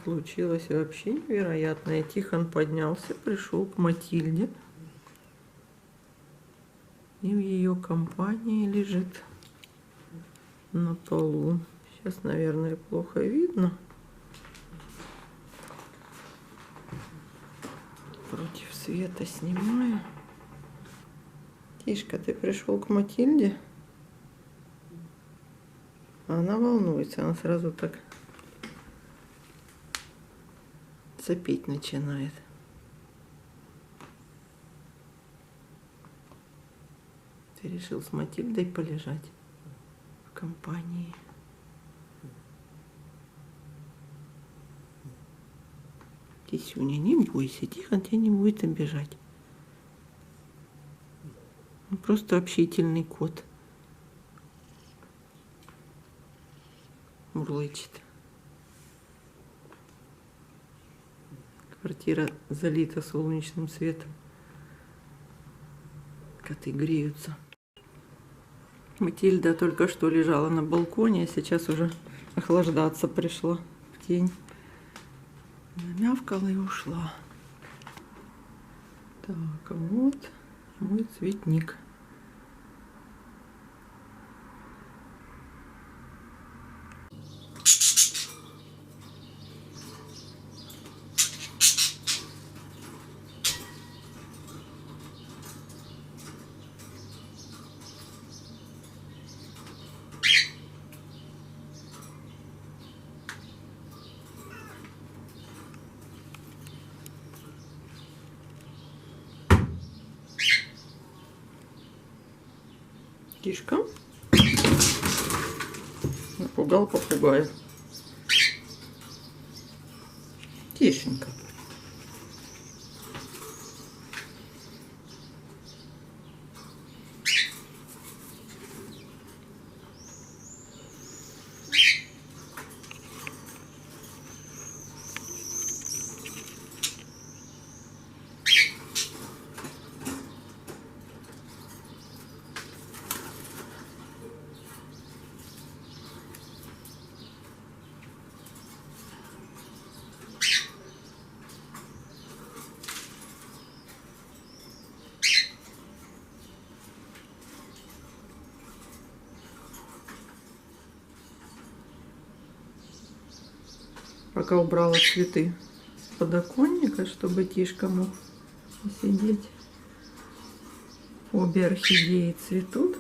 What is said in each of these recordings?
Случилось вообще невероятное. Тихон поднялся, пришел к Матильде. И в ее компании лежит на полу. Сейчас, наверное, плохо видно. Против света снимаю. Тишка, ты пришел к Матильде? Она волнуется, она сразу так сопеть начинает. Ты решил с Матильдой полежать в компании. Кисюня, не бойся, Тихон тебя не будет обижать. Он просто общительный кот. Мурлычет. Квартира залита солнечным светом. Коты греются. Матильда только что лежала на балконе, а сейчас уже охлаждаться пришла в тень. Намявкала и ушла. Так, вот мой цветник. Тишка напугал попугая. Тишенька. Пока убрала цветы с подоконника, чтобы Тишка мог сидеть. Обе орхидеи цветут.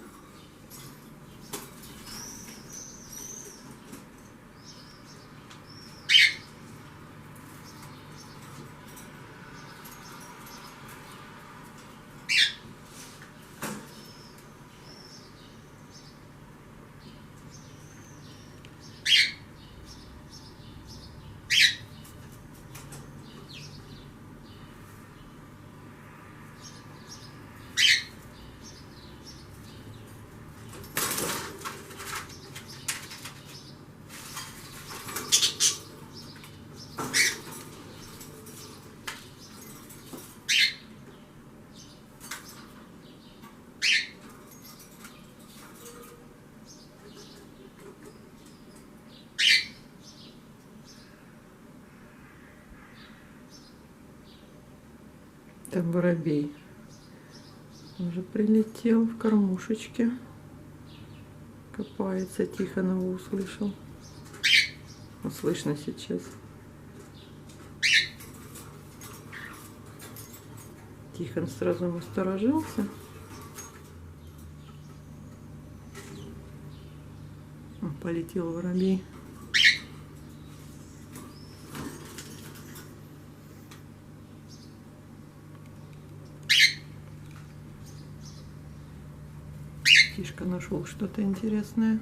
Там воробей уже прилетел в кормушечке. Копается, Тихон его услышал. Ну, слышно сейчас. Тихон сразу насторожился. Полетел воробей. Тишка нашел что-то интересное.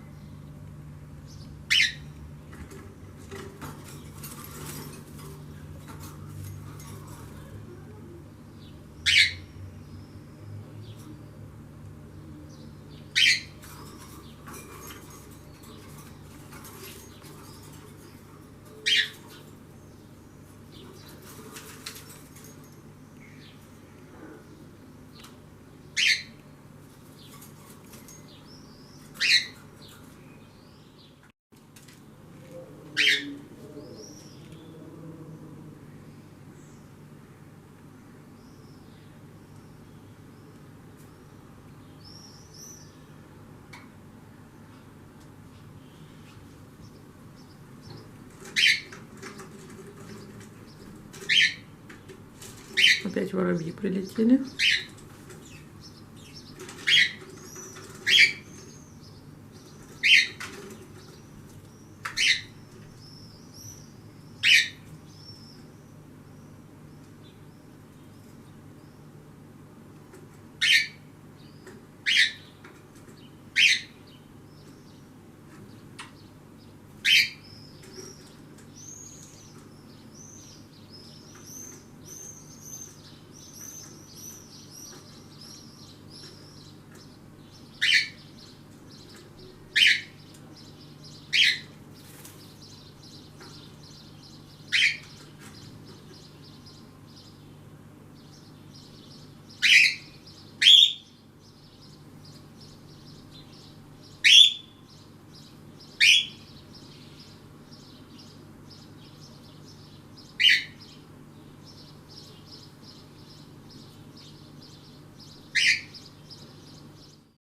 опять воробьи прилетели.